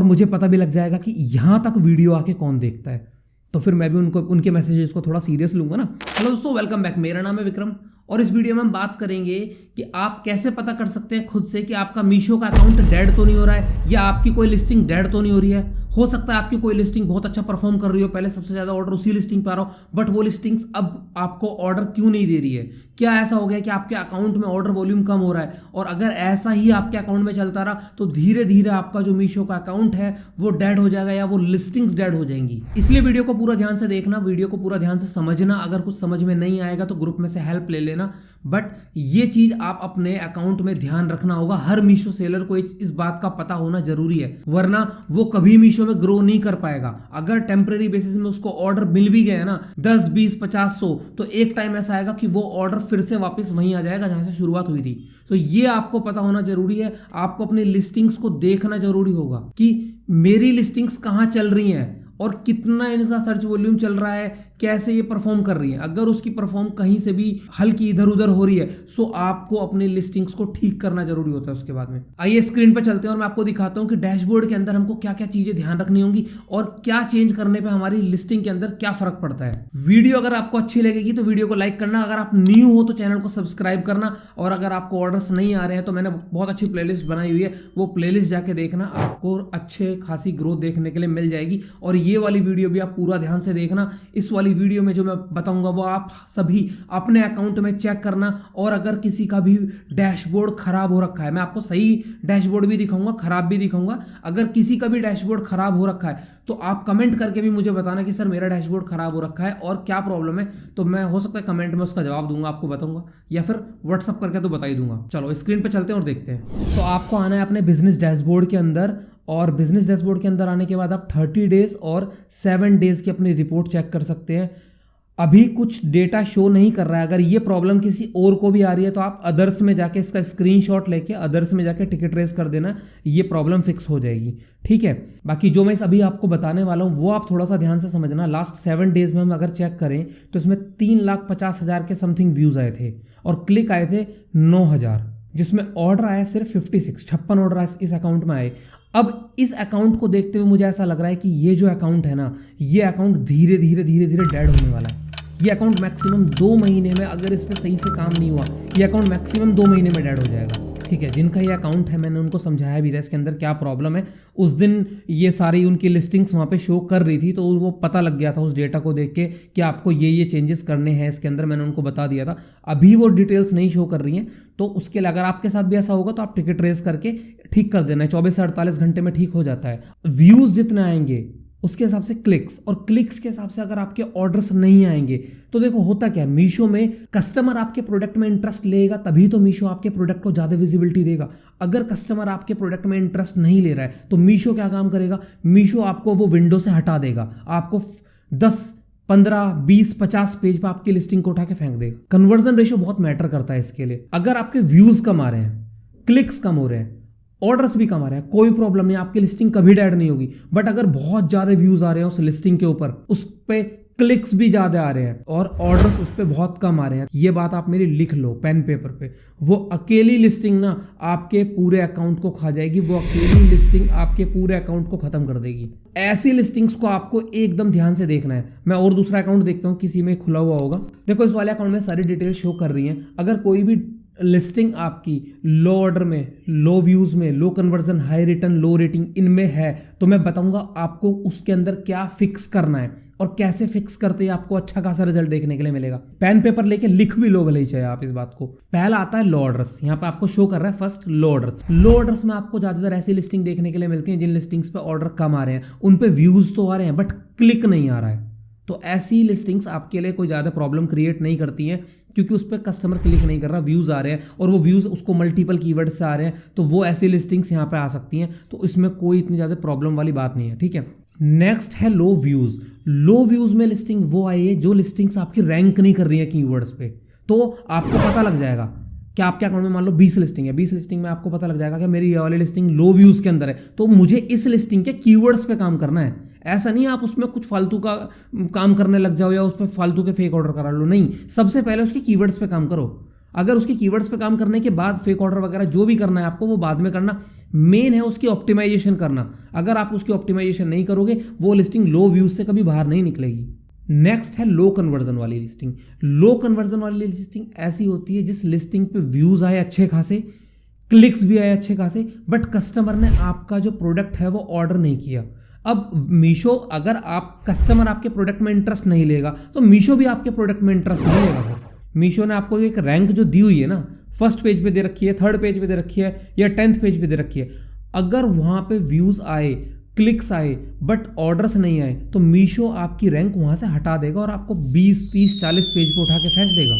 और मुझे पता भी लग जाएगा कि यहाँ तक वीडियो आके कौन देखता है, तो फिर मैं भी उनके मैसेजेस को थोड़ा सीरियस लूंगा ना। हेलो दोस्तों, वेलकम बैक। मेरा नाम है विक्रम और इस वीडियो में हम बात करेंगे कि आप कैसे पता कर सकते हैं खुद से कि आपका मीशो का अकाउंट डेड तो नहीं हो रहा है या आपकी कोई लिस्टिंग डेड तो नहीं हो रही है। हो सकता है आपकी कोई लिस्टिंग बहुत अच्छा परफॉर्म कर रही हो, पहले सबसे ज्यादा ऑर्डर उसी लिस्टिंग पे आ रहा हो, बट वो लिस्टिंग्स अब आपको ऑर्डर क्यों नहीं दे रही है। क्या ऐसा हो गया कि आपके अकाउंट में ऑर्डर वॉल्यूम कम हो रहा है, और अगर ऐसा ही आपके अकाउंट में चलता रहा तो धीरे धीरे आपका जो मीशो का अकाउंट है वो डेड हो जाएगा या वो लिस्टिंग्स डेड हो जाएंगी। इसलिए वीडियो को पूरा ध्यान से देखना, वीडियो को पूरा ध्यान से समझना। अगर कुछ समझ में नहीं आएगा तो ग्रुप में से हेल्प ले लेना, बट ये चीज आप अपने अकाउंट में ध्यान रखना होगा। हर मीशो सेलर को इस बात का पता होना जरूरी है, वरना वो कभी मीशो में ग्रो नहीं कर पाएगा। अगर टेम्परेरी बेसिस में उसको ऑर्डर मिल भी गया ना 10, 20, 50, 100, तो एक टाइम ऐसा आएगा कि वो ऑर्डर फिर से वापस वहीं आ जाएगा जहां से शुरुआत हुई थी। तो ये आपको पता होना जरूरी है। आपको अपनी लिस्टिंग्स को देखना जरूरी होगा कि मेरी लिस्टिंग्स कहां चल रही हैं और कितना इनका सर्च वॉल्यूम चल रहा है, कैसे ये परफॉर्म कर रही है। अगर उसकी परफॉर्म कहीं से भी हल्की इधर उधर हो रही है सो आपको अपनी लिस्टिंग्स को ठीक करना जरूरी होता है। उसके बाद में आइए स्क्रीन पे चलते हैं और मैं आपको दिखाता हूं कि डैशबोर्ड के अंदर हमको क्या क्या चीजें ध्यान रखनी होंगी और क्या चेंज करने पे हमारी लिस्टिंग के अंदर क्या फर्क पड़ता है। वीडियो अगर आपको अच्छी लगेगी तो वीडियो को लाइक करना, अगर आप न्यू हो तो चैनल को सब्सक्राइब करना, और अगर आपको ऑर्डर्स नहीं आ रहे हैं तो मैंने बहुत अच्छी प्लेलिस्ट बनाई हुई है, वो प्लेलिस्ट जाके देखना, आपको अच्छे खासी ग्रोथ देखने के लिए मिल जाएगी। और ये वाली वीडियो भी आप पूरा ध्यान से देखना। इस वाली वीडियो में जो मैं बताऊंगा वो आप सभी अपने अकाउंट में चेक करना, और अगर किसी का भी डैशबोर्ड खराब हो रखा है, मैं आपको सही डैशबोर्ड भी दिखाऊंगा, खराब भी दिखाऊंगा। अगर किसी का भी डैशबोर्ड खराब हो रखा है तो आप कमेंट करके भी मुझे बताना कि सर मेरा डैशबोर्ड खराब हो रखा है और क्या प्रॉब्लम है, तो मैं हो सकता है कमेंट में उसका जवाब दूंगा, आपको बताऊंगा, या फिर व्हाट्सअप करके तो बता ही दूंगा। चलो स्क्रीन पे चलते हैं और देखते हैं। तो आपको आना है अपने बिजनेस डैशबोर्ड के अंदर, और बिजनेस डैशबोर्ड के अंदर आने के बाद आप 30 डेज और 7 डेज की अपनी रिपोर्ट चेक कर सकते हैं। अभी कुछ डेटा शो नहीं कर रहा है। अगर ये प्रॉब्लम किसी और को भी आ रही है तो आप अदर्स में जाके इसका स्क्रीनशॉट लेके अदर्स में जाके टिकट रेस कर देना, ये प्रॉब्लम फिक्स हो जाएगी, ठीक है। बाकी जो मैं अभी आपको बताने वाला हूँ वो आप थोड़ा सा ध्यान से समझना। लास्ट 7 डेज में हम अगर चेक करें तो इसमें 3,50,000 के समथिंग व्यूज आए थे और क्लिक आए थे 9,000, जिसमें ऑर्डर आया सिर्फ 56 ऑर्डर इस अकाउंट में आए। अब इस अकाउंट को देखते हुए मुझे ऐसा लग रहा है कि ये जो अकाउंट है ना, ये अकाउंट धीरे धीरे डेड होने वाला है। ये अकाउंट मैक्सिमम 2 महीने में, अगर इस पे सही से काम नहीं हुआ, ये अकाउंट मैक्सिमम 2 महीने में डेड हो जाएगा, ठीक है। जिनका ये अकाउंट है मैंने उनको समझाया भी था इसके अंदर क्या प्रॉब्लम है। उस दिन ये सारी उनकी लिस्टिंग्स वहाँ पे शो कर रही थी तो वो पता लग गया था उस डेटा को देख के कि आपको ये चेंजेस करने हैं इसके अंदर, मैंने उनको बता दिया था। अभी वो डिटेल्स नहीं शो कर रही हैं, तो उसके लिए अगर आपके साथ भी ऐसा होगा तो आप टिकट रेस करके ठीक कर देना है। 24 से 48 घंटे में ठीक हो जाता है। व्यूज जितने आएंगे उसके हिसाब से क्लिक्स, और क्लिक्स के हिसाब से अगर आपके ऑर्डर्स नहीं आएंगे तो देखो होता क्या है, मीशो में कस्टमर आपके प्रोडक्ट में इंटरेस्ट लेगा तभी तो मीशो आपके प्रोडक्ट को ज्यादा विजिबिलिटी देगा। अगर कस्टमर आपके प्रोडक्ट में इंटरेस्ट नहीं ले रहा है तो मीशो क्या काम करेगा, मीशो आपको वो विंडो से हटा देगा, आपको 10, 15, 20, 50 पेज पर आपकी लिस्टिंग को उठा के फेंक देगा। कन्वर्जन रेशियो बहुत मैटर करता है इसके लिए। अगर आपके व्यूज कम आ रहे हैं, क्लिक्स कम हो रहे हैं, ऑर्डर्स भी कम आ रहे हैं, कोई प्रॉब्लम नहीं, आपकी लिस्टिंग कभी डेड नहीं होगी। बट अगर बहुत ज्यादा व्यूज आ रहे हैं उस लिस्टिंग के ऊपर, उस पे क्लिक्स भी ज्यादा आ रहे हैं और ऑर्डर्स उस पे बहुत कम आ रहे हैं, ये बात आप मेरी लिख लो पेन पेपर पे, वो अकेली लिस्टिंग ना आपके पूरे अकाउंट को खा जाएगी। वो अकेली लिस्टिंग आपके पूरे अकाउंट को खत्म कर देगी। ऐसी लिस्टिंग्स को आपको एकदम ध्यान से देखना है। मैं और दूसरा अकाउंट देखता हूँ, किसी में खुला हुआ होगा। देखो इस वाले अकाउंट में सारी डिटेल शो कर रही है। अगर कोई भी लिस्टिंग आपकी लो ऑर्डर में, लो व्यूज में, लो कन्वर्जन, हाई रिटर्न, लो रेटिंग इनमें है तो मैं बताऊंगा आपको उसके अंदर क्या फिक्स करना है और कैसे फिक्स करते हैं आपको अच्छा खासा रिजल्ट देखने के लिए मिलेगा। पेन पेपर लेके लिख भी लो भले ही चाहे आप इस बात को। पहला आता है लो ऑर्डर्स। यहाँ पे आपको शो कर रहा है फर्स्ट लो ऑर्डर्स। लो ऑर्डर्स में आपको ज्यादातर ऐसी लिस्टिंग देखने के लिए मिलती है जिन लिस्टिंग्स पे ऑर्डर कम आ रहे हैं, उन पे व्यूज तो आ रहे हैं बट क्लिक नहीं आ रहा है। तो ऐसी लिस्टिंग्स आपके लिए कोई ज़्यादा प्रॉब्लम क्रिएट नहीं करती हैं, क्योंकि उस पर कस्टमर क्लिक नहीं कर रहा, व्यूज़ आ रहे हैं और वो व्यूज़ उसको मल्टीपल कीवर्ड से आ रहे हैं, तो वो ऐसी लिस्टिंग्स यहाँ पे आ सकती हैं। तो इसमें कोई इतनी ज़्यादा प्रॉब्लम वाली बात नहीं है, ठीक है। नेक्स्ट है लो व्यूज़। लो व्यूज़ में लिस्टिंग वो आई है जो लिस्टिंग्स आपकी रैंक नहीं कर रही है कीवर्ड्स पे। तो आपको पता लग जाएगा कि आपके अकाउंट में मान लो 20 लिस्टिंग है, 20 लिस्टिंग में आपको पता लग जाएगा कि मेरी ये वाली लिस्टिंग लो व्यूज़ के अंदर है, तो मुझे इस लिस्टिंग के कीवर्ड्स पे काम करना है। ऐसा नहीं आप उसमें कुछ फालतू का काम करने लग जाओ या उस पर फालतू के फेक ऑर्डर करा लो, नहीं। सबसे पहले उसके कीवर्ड्स पे काम करो। अगर उसके कीवर्ड्स पे काम करने के बाद फेक ऑर्डर वगैरह जो भी करना है आपको वो बाद में करना, मेन है उसकी ऑप्टिमाइजेशन करना। अगर आप उसकी ऑप्टिमाइजेशन नहीं करोगे वो लिस्टिंग लो व्यूज से कभी बाहर नहीं निकलेगी। नेक्स्ट है लो कन्वर्जन वाली लिस्टिंग। लो कन्वर्जन वाली लिस्टिंग ऐसी होती है जिस लिस्टिंग पे व्यूज आए अच्छे खासे, क्लिक्स भी आए अच्छे खासे, बट कस्टमर ने आपका जो प्रोडक्ट है वो ऑर्डर नहीं किया। अब मीशो, अगर आप कस्टमर आपके प्रोडक्ट में इंटरेस्ट नहीं लेगा तो मीशो भी आपके प्रोडक्ट में इंटरेस्ट नहीं लेगा। फिर मीशो ने आपको एक रैंक जो दी हुई है ना, फर्स्ट पेज पे दे रखी है, थर्ड पेज पे दे रखी है या 10th पेज पे दे रखी है, अगर वहां पे व्यूज आए, क्लिक्स आए बट ऑर्डर्स नहीं आए तो मीशो आपकी रैंक वहां से हटा देगा और आपको 20, 30, 40 पेज पे उठा के फेंक देगा।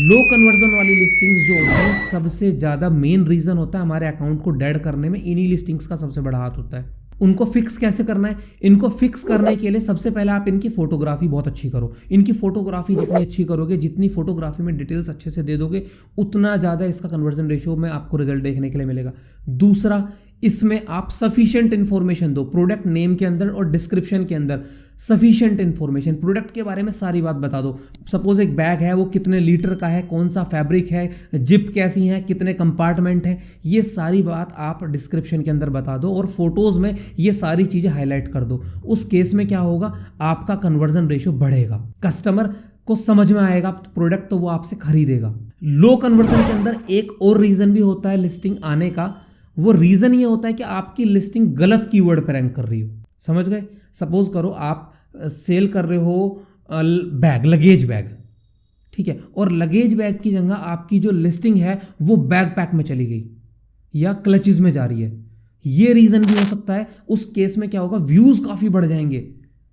लो कन्वर्जन वाली लिस्टिंग्स जो होती हैं सबसे ज़्यादा मेन रीज़न होता है हमारे अकाउंट को डेड करने में, इन्हीं लिस्टिंग्स का सबसे बड़ा हाथ होता है। उनको फिक्स कैसे करना है? इनको फिक्स करने के लिए सबसे पहले आप इनकी फोटोग्राफी बहुत अच्छी करो। इनकी फोटोग्राफी जितनी अच्छी करोगे, जितनी फोटोग्राफी में डिटेल्स अच्छे से दे दोगे, उतना ज़्यादा इसका कन्वर्जन रेशियो में आपको रिजल्ट देखने के लिए मिलेगा। दूसरा, इसमें आप सफिशिएंट इन्फॉर्मेशन दो, प्रोडक्ट नेम के अंदर और डिस्क्रिप्शन के अंदर सफिशिएंट इन्फॉर्मेशन, प्रोडक्ट के बारे में सारी बात बता दो। सपोज एक बैग है, वो कितने लीटर का है, कौन सा फैब्रिक है, जिप कैसी है, कितने कंपार्टमेंट है, ये सारी बात आप डिस्क्रिप्शन के अंदर बता दो और फोटोज में ये सारी चीजें हाईलाइट कर दो। उस केस में क्या होगा, आपका कन्वर्जन रेशियो बढ़ेगा, कस्टमर को समझ में आएगा प्रोडक्ट तो वो आपसे खरीदेगा। लो कन्वर्जन के अंदर एक और रीजन भी होता है लिस्टिंग आने का, वो रीजन ये होता है कि आपकी लिस्टिंग गलत कीवर्ड पर रैंक कर रही हो। समझ गए? सपोज करो आप सेल कर रहे हो बैग, लगेज बैग, ठीक है, और लगेज बैग की जगह आपकी जो लिस्टिंग है वो बैकपैक में चली गई या क्लचेस में जा रही है, ये रीजन भी हो सकता है। उस केस में क्या होगा, व्यूज काफी बढ़ जाएंगे,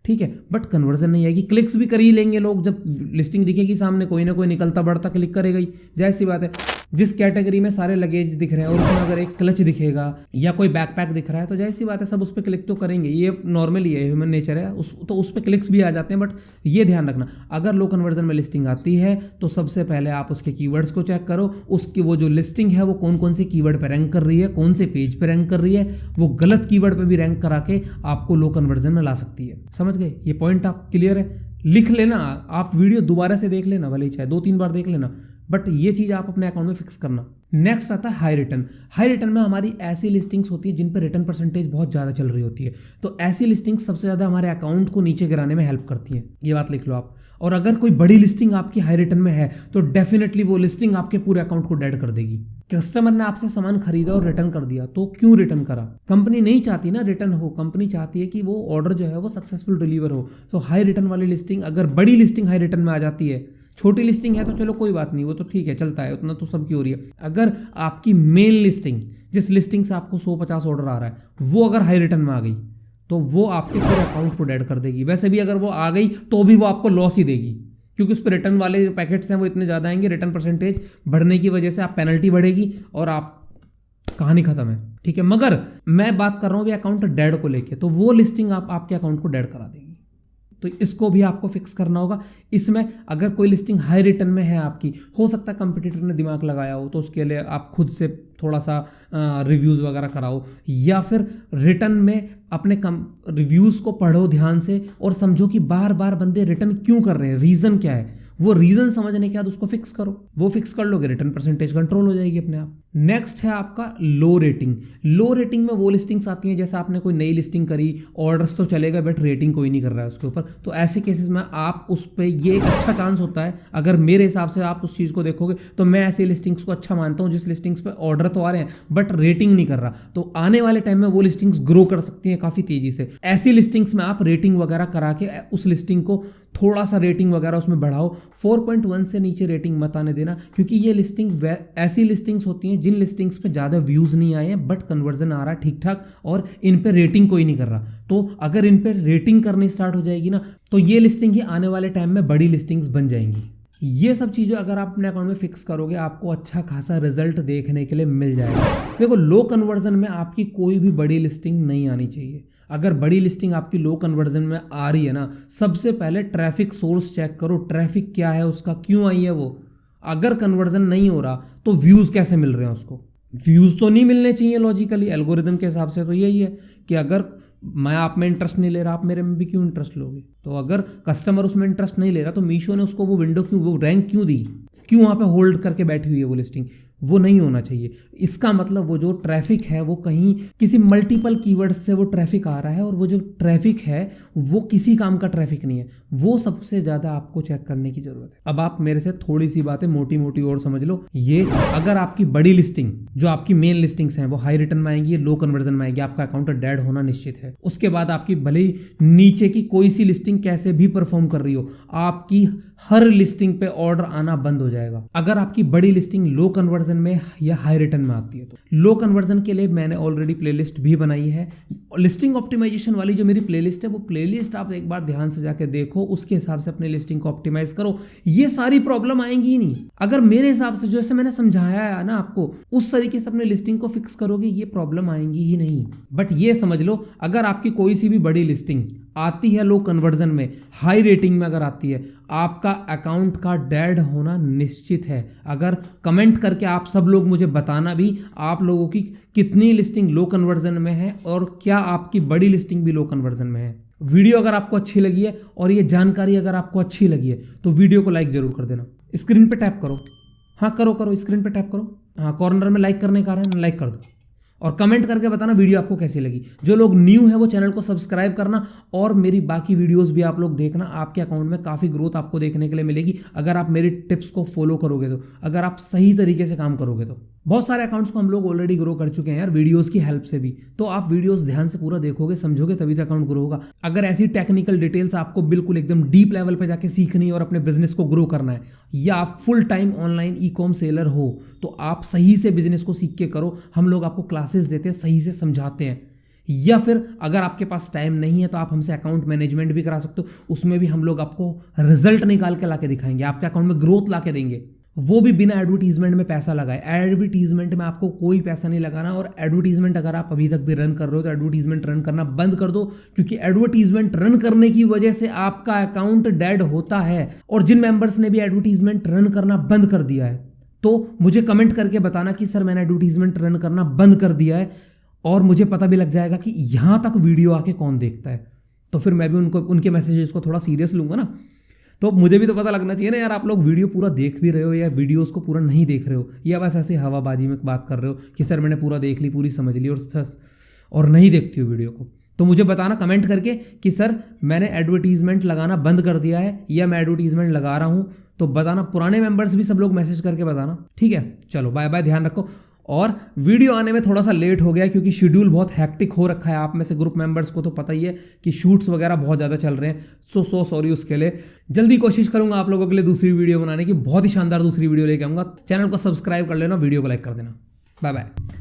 ठीक है, बट कन्वर्जन नहीं आएगी। क्लिक्स भी कर ही लेंगे लोग, जब लिस्टिंग दिखेगी सामने कोई ना कोई निकलता बढ़ता क्लिक करेगा ही, जाहिर सी बात है। जिस कैटेगरी में सारे लगेज दिख रहे हैं और उसमें अगर एक क्लच दिखेगा या कोई बैकपैक दिख रहा है तो जाहिर सी बात है सब उस पर क्लिक तो करेंगे, ये नॉर्मली है, ह्यूमन नेचर है, उस पर क्लिक्स भी आ जाते हैं। बट ये ध्यान रखना, अगर लो कन्वर्जन में लिस्टिंग आती है तो सबसे पहले आप उसके कीवर्ड्स को चेक करो, उसकी वो जो लिस्टिंग है वो कौन कौन से कीवर्ड पर रैंक कर रही है, कौन से पेज पर रैंक कर रही है, वो गलत कीवर्ड पर भी रैंक करा के आपको लो कन्वर्जन में ला सकती है। समझ गए? ये पॉइंट आप क्लियर है? लिख लेना, आप वीडियो दोबारा से देख लेना, भले ही चाहे 2-3 बार देख लेना, बट ये चीज आप अपने अकाउंट में फिक्स करना। नेक्स्ट आता है हाई रिटर्न। हाई रिटर्न में हमारी ऐसी लिस्टिंग्स होती है जिन पर रिटर्न परसेंटेज बहुत ज़्यादा चल रही होती है, तो ऐसी लिस्टिंग्स सबसे ज़्यादा हमारे अकाउंट को नीचे गिराने में हेल्प करती हैं, ये बात लिख लो आप। और अगर कोई बड़ी लिस्टिंग आपकी हाई रिटर्न में है तो डेफिनेटली वो लिस्टिंग आपके पूरे अकाउंट को डेड कर देगी। कस्टमर ने आपसे सामान खरीदा और रिटर्न कर दिया तो क्यों रिटर्न करा? कंपनी नहीं चाहती ना रिटर्न हो, कंपनी चाहती है कि वो ऑर्डर जो है वो सक्सेसफुल डिलीवर हो। तो हाई रिटर्न वाली लिस्टिंग, अगर बड़ी लिस्टिंग हाई रिटर्न में आ जाती है, छोटी लिस्टिंग है तो चलो कोई बात नहीं, वो तो ठीक है, चलता है, उतना तो सबकी हो रही है। अगर आपकी मेन लिस्टिंग, जिस लिस्टिंग से आपको 100-50 ऑर्डर आ रहा है, वो अगर हाई रिटर्न में आ गई तो वो आपके पूरे अकाउंट को डेड कर देगी। वैसे भी अगर वो आ गई तो भी वो आपको लॉस ही देगी, क्योंकि उस पर रिटर्न वाले जो पैकेट्स हैं वो इतने ज़्यादा आएंगे, रिटर्न परसेंटेज बढ़ने की वजह से आप पेनल्टी बढ़ेगी और आप कहानी खत्म है, ठीक है। मगर मैं बात कर रहा हूँ भी अकाउंट डेड को लेके, तो वो लिस्टिंग आपके अकाउंट को डेड करा देगी, तो इसको भी आपको फिक्स करना होगा। इसमें अगर कोई लिस्टिंग हाई रिटर्न में है आपकी, हो सकता है कंपटीटर ने दिमाग लगाया हो तो उसके लिए आप खुद से थोड़ा सा रिव्यूज़ वगैरह कराओ, या फिर रिटर्न में अपने रिव्यूज़ को पढ़ो ध्यान से और समझो कि बार बार बंदे रिटर्न क्यों कर रहे हैं, रीज़न क्या है, वो रीजन समझने के बाद उसको फिक्स करो। वो फिक्स कर लोगे, रिटर्न परसेंटेज कंट्रोल हो जाएगी अपने आप। नेक्स्ट है आपका लो रेटिंग। लो रेटिंग में वो लिस्टिंग्स आती हैं जैसे आपने कोई नई लिस्टिंग करी, ऑर्डर्स तो चलेगा बट रेटिंग कोई नहीं कर रहा है उसके ऊपर, तो ऐसे केसेस में आप उस पर ये एक अच्छा चांस होता है, अगर मेरे हिसाब से आप उस चीज़ को देखोगे तो मैं ऐसी लिस्टिंग्स को अच्छा मानता हूँ जिस लिस्टिंग्स पे ऑर्डर तो आ रहे हैं बट रेटिंग नहीं कर रहा, तो आने वाले टाइम में वो लिस्टिंग्स ग्रो कर सकती हैं काफ़ी तेजी से। ऐसी लिस्टिंग्स में आप रेटिंग वगैरह करा के उस लिस्टिंग को थोड़ा सा रेटिंग वगैरह उसमें बढ़ाओ। 4.1 से नीचे रेटिंग मत आने देना, क्योंकि ये लिस्टिंग ऐसी लिस्टिंग्स होती हैं जिन लिस्टिंग्स पे ज़्यादा व्यूज़ नहीं आए हैं बट कन्वर्जन आ रहा है ठीक ठाक और इन पे रेटिंग कोई नहीं कर रहा। तो अगर इन पे रेटिंग करनी स्टार्ट हो जाएगी ना, तो ये लिस्टिंग ही आने वाले टाइम में बड़ी लिस्टिंग्स बन जाएंगी। ये सब चीज़ें अगर आप अपने अकाउंट में फिक्स करोगे, आपको अच्छा खासा रिजल्ट देखने के लिए मिल जाएगा। देखो, लो कन्वर्जन में आपकी कोई भी बड़ी लिस्टिंग नहीं आनी चाहिए। अगर बड़ी लिस्टिंग आपकी लो कन्वर्जन में आ रही है ना, सबसे पहले ट्रैफिक सोर्स चेक करो, ट्रैफिक क्या है उसका, क्यों आई है वो। अगर कन्वर्जन नहीं हो रहा तो व्यूज़ कैसे मिल रहे हैं उसको? व्यूज़ तो नहीं मिलने चाहिए लॉजिकली, एल्गोरिदम के हिसाब से तो यही है कि अगर मैं आप में इंटरेस्ट नहीं ले रहा, आप मेरे में भी क्यों इंटरेस्ट लोगे? तो अगर कस्टमर उसमें इंटरेस्ट नहीं ले रहा तो मीशो ने उसको वो विंडो क्यों, वो रैंक क्यों दी, क्यों वहाँ पे होल्ड करके बैठी हुई है वो लिस्टिंग? वो नहीं होना चाहिए। इसका मतलब वो जो ट्रैफिक है वो कहीं किसी मल्टीपल कीवर्ड से वो ट्रैफिक आ रहा है, और वो जो ट्रैफिक है वो किसी काम का ट्रैफिक नहीं है। वो सबसे ज़्यादा आपको चेक करने की जरूरत है। अब आप मेरे से थोड़ी सी बातें मोटी मोटी और समझ लो। ये अगर आपकी बड़ी लिस्टिंग, जो आपकी मेन लिस्टिंग्स हैं, वो हाई रिटर्न में आएंगी, लो कन्वर्जन में आएगी, आपका अकाउंट डेड होना निश्चित है। उसके बाद आपकी भले ही नीचे की कोई सी लिस्टिंग कैसे भी परफॉर्म कर रही हो, आपकी हर लिस्टिंग पे ऑर्डर आना बंद हो जाएगा। अगर आपकी बड़ी लिस्टिंग लो कन्वर्जन में या हाई रिटर्न में आती है तो लो कन्वर्जन के लिए मैंने ऑलरेडी प्लेलिस्ट भी बनाई है। लिस्टिंग ऑप्टिमाइजेशन वाली जो मेरी प्लेलिस्ट है, वो प्लेलिस्ट आप एक बार ध्यान से जाके देखो, उसके हिसाब से अपनी लिस्टिंग को ऑप्टिमाइज करो। ये सारी प्रॉब्लम आएंगी ही नहीं। अगर मेरे हिसाब से जैसे मैंने समझाया है ना आपको, उस तरीके से अपने लिस्टिंग को फिक्स करोगे, ये प्रॉब्लम आएंगी ही नहीं। बट ये समझ लो, अगर आपकी कोई सी भी बड़ी लिस्टिंग आती है लो कन्वर्जन में, हाई रेटिंग में अगर आती है, आपका अकाउंट का डेड होना निश्चित है। अगर कमेंट करके आप सब लोग मुझे बताना भी आप लोगों की कितनी लिस्टिंग लो कन्वर्जन में है और क्या आपकी बड़ी लिस्टिंग भी लो कन्वर्जन में है। वीडियो अगर आपको अच्छी लगी है और ये जानकारी अगर आपको अच्छी लगी है तो वीडियो को लाइक जरूर कर देना। स्क्रीन पे टैप करो, हाँ करो, स्क्रीन पे टैप करो, हाँ कॉर्नर में लाइक करने का आ रहा है, लाइक कर दो। और कमेंट करके बताना वीडियो आपको कैसी लगी। जो लोग न्यू है वो चैनल को सब्सक्राइब करना, और मेरी बाकी वीडियोस भी आप लोग देखना। आपके अकाउंट में काफ़ी ग्रोथ आपको देखने के लिए मिलेगी अगर आप मेरी टिप्स को फॉलो करोगे तो, अगर आप सही तरीके से काम करोगे तो। बहुत सारे अकाउंट्स को हम लोग ऑलरेडी ग्रो कर चुके हैं यार, वीडियोस की हेल्प से भी। तो आप वीडियोस ध्यान से पूरा देखोगे, समझोगे, तभी तो अकाउंट ग्रो होगा। अगर ऐसी टेक्निकल डिटेल्स आपको बिल्कुल एकदम डीप लेवल पे जाके सीखनी है और अपने बिजनेस को ग्रो करना है, या आप full time online e-com seller हो, तो आप सही से बिजनेस को सीख के करो। हम लोग आपको क्लासेस देते हैं, सही से समझाते हैं। या फिर अगर आपके पास टाइम नहीं है तो आप हमसे अकाउंट मैनेजमेंट भी करा सकते हो, उसमें भी हम लोग आपको रिजल्ट निकाल के लाके दिखाएंगे, आपके अकाउंट में ग्रोथ लाके देंगे, वो भी बिना एडवर्टीजमेंट में पैसा लगाए। एडवर्टीजमेंट में आपको कोई पैसा नहीं लगाना, और एडवर्टीजमेंट अगर आप अभी तक भी रन कर रहे हो तो एडवर्टीजमेंट रन करना बंद कर दो, क्योंकि एडवर्टीजमेंट रन करने की वजह से आपका अकाउंट डेड होता है। और जिन मेंबर्स ने भी एडवर्टीजमेंट रन करना बंद कर दिया है, तो मुझे कमेंट करके बताना कि सर मैंने एडवर्टीजमेंट रन करना बंद कर दिया है, और मुझे पता भी लग जाएगा कि यहाँ तक वीडियो आके कौन देखता है। तो फिर मैं भी उनके मैसेजेस को थोड़ा सीरियस लूंगा ना। तो मुझे भी तो पता लगना चाहिए ना यार, आप लोग वीडियो पूरा देख भी रहे हो या वीडियोस को पूरा नहीं देख रहे हो, या बस ऐसे हवाबाजी में बात कर रहे हो कि सर मैंने पूरा देख ली, पूरी समझ ली, और नहीं देखती हो वीडियो को। तो मुझे बताना कमेंट करके कि सर मैंने एडवर्टीजमेंट लगाना बंद कर दिया है या मैं एडवर्टीजमेंट लगा रहा हूँ। तो बताना, पुराने मेंबर्स भी सब लोग मैसेज करके बताना, ठीक है। चलो बाय बाय, ध्यान रखो। और वीडियो आने में थोड़ा सा लेट हो गया क्योंकि शेड्यूल बहुत हैक्टिक हो रखा है। आप में से ग्रुप मेंबर्स को तो पता ही है कि शूट्स वगैरह बहुत ज़्यादा चल रहे हैं। सो सॉरी उसके लिए। जल्दी कोशिश करूंगा आप लोगों के लिए दूसरी वीडियो बनाने की, बहुत ही शानदार दूसरी वीडियो लेके आऊंगा। चैनल को सब्सक्राइब कर लेना, वीडियो को लाइक कर देना। Bye bye.